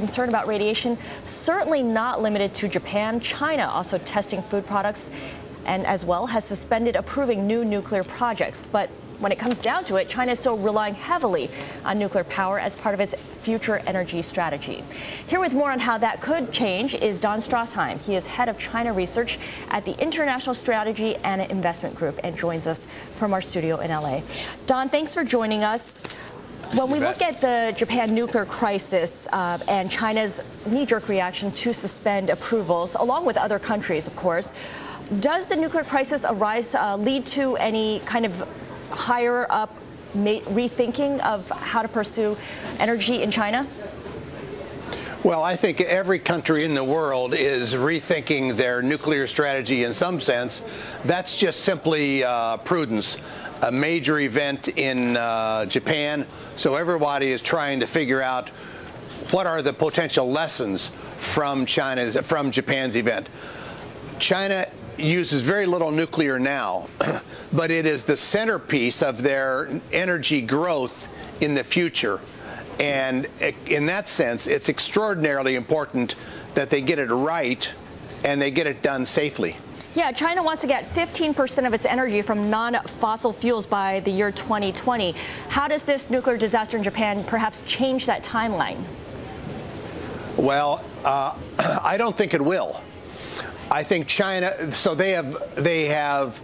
Concern about radiation certainly not limited to Japan. China also testing food products and as well has suspended approving new nuclear projects. But when it comes down to it, China is still relying heavily on nuclear power as part of its future energy strategy. Here with more on how that could change is Don Straszheim. He is head of China research at the International Strategy and Investment Group and joins us from our studio in LA. Don, thanks for joining us. When we look at the Japan nuclear crisis and China's knee-jerk reaction to suspend approvals, along with other countries, of course, does the nuclear crisis lead to any kind of higher up rethinking of how to pursue energy in China? Well, I think every country in the world is rethinking their nuclear strategy in some sense. That's just simply prudence. A major event in Japan, so everybody is trying to figure out what are the potential lessons from Japan's event. China uses very little nuclear now, but it is the centerpiece of their energy growth in the future. And in that sense, it's extraordinarily important that they get it right and they get it done safely. Yeah, China wants to get 15% of its energy from non-fossil fuels by the year 2020. How does this nuclear disaster in Japan perhaps change that timeline? Well, I don't think it will. I think China, so they have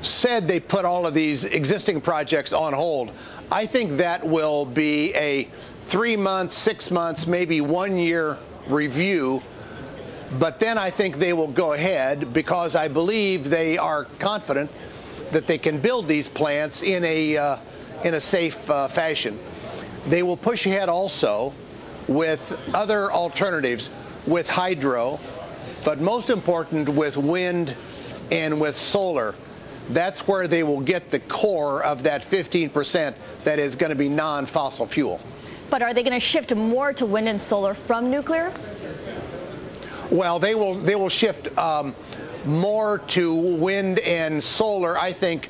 said they put all of these existing projects on hold. I think that will be a 3 months, 6 months, maybe 1 year review. But then I think they will go ahead because I believe they are confident that they can build these plants in a safe fashion. They will push ahead also with other alternatives, with hydro, but most important with wind and with solar. That's where they will get the core of that 15% that is going to be non-fossil fuel. But are they going to shift more to wind and solar from nuclear? Well, they will shift more to wind and solar, I think,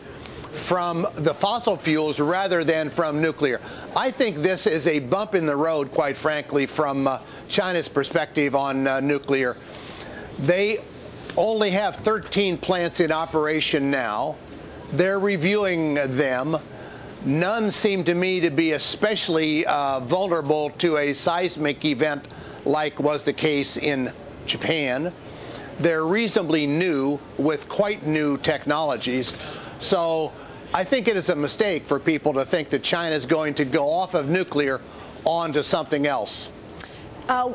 from the fossil fuels rather than from nuclear. I think this is a bump in the road, quite frankly, from China's perspective on nuclear. They only have 13 plants in operation now. They're reviewing them. None seem to me to be especially vulnerable to a seismic event like was the case in Japan. They're reasonably new with quite new technologies. So I think it is a mistake for people to think that China is going to go off of nuclear onto something else.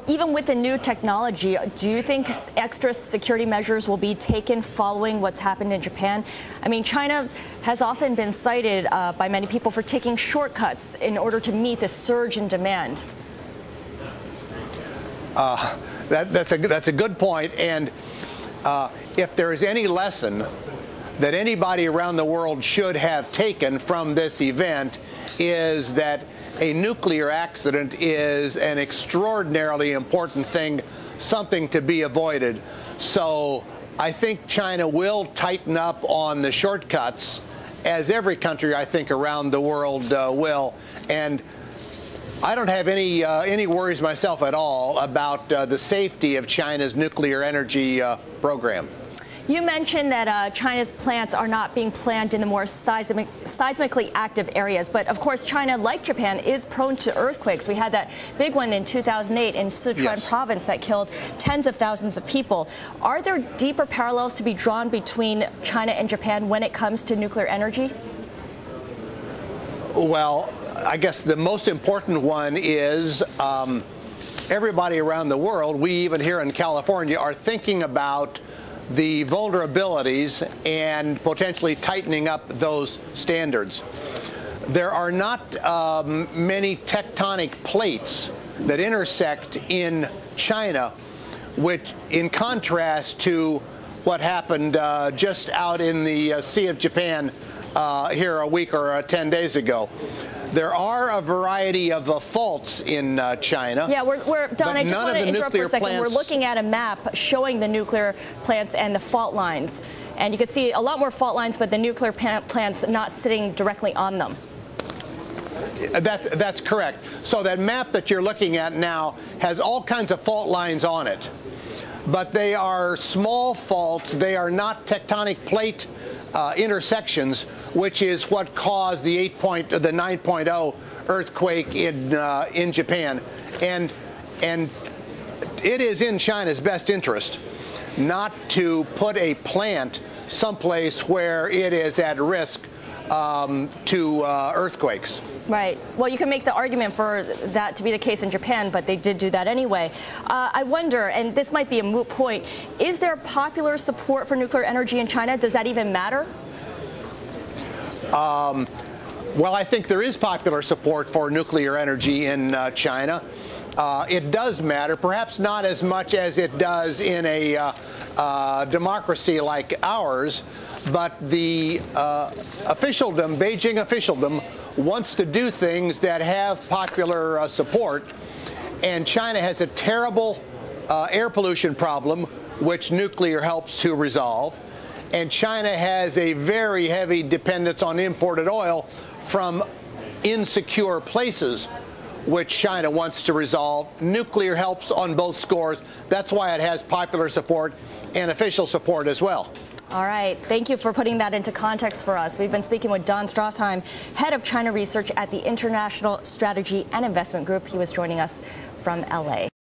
Even with the new technology, do you think extra security measures will be taken following what's happened in Japan? I mean, China has often been cited by many people for taking shortcuts in order to meet the surge in demand. That's a good point. And if there is any lesson that anybody around the world should have taken from this event, is that a nuclear accident is an extraordinarily important thing, something to be avoided. So I think China will tighten up on the shortcuts, as every country, I think, around the world will. And I don't have any worries myself at all about the safety of China's nuclear energy program. You mentioned that China's plants are not being planned in the more seismically active areas. But, of course, China, like Japan, is prone to earthquakes. We had that big one in 2008 in Sichuan province that killed tens of thousands of people. Are there deeper parallels to be drawn between China and Japan when it comes to nuclear energy? Well, I guess the most important one is everybody around the world, we even here in California, are thinking about the vulnerabilities and potentially tightening up those standards. There are not many tectonic plates that intersect in China, which, in contrast to what happened just out in the Sea of Japan here a week or 10 days ago. There are a variety of faults in China. Yeah, Don, I just want to interrupt for a second. We're looking at a map showing the nuclear plants and the fault lines. And you can see a lot more fault lines, but the nuclear plants not sitting directly on them. That's correct. So that map that you're looking at now has all kinds of fault lines on it. But they are small faults. They are not tectonic plate intersections, which is what caused the 9.0 earthquake in Japan. And it is in China's best interest not to put a plant someplace where it is at risk to earthquakes. Right. Well, you can make the argument for that to be the case in Japan, but they did do that anyway. I wonder, and this might be a moot point, is there popular support for nuclear energy in China? Does that even matter? Well, I think there is popular support for nuclear energy in China. It does matter, perhaps not as much as it does in a democracy like ours, but the officialdom, Beijing officialdom, wants to do things that have popular support, and China has a terrible air pollution problem, which nuclear helps to resolve, and China has a very heavy dependence on imported oil from insecure places, which China wants to resolve. Nuclear helps on both scores. That's why it has popular support and official support as well. All right. Thank you for putting that into context for us. We've been speaking with Don Straszheim, head of China research at the International Strategy and Investment Group. He was joining us from LA.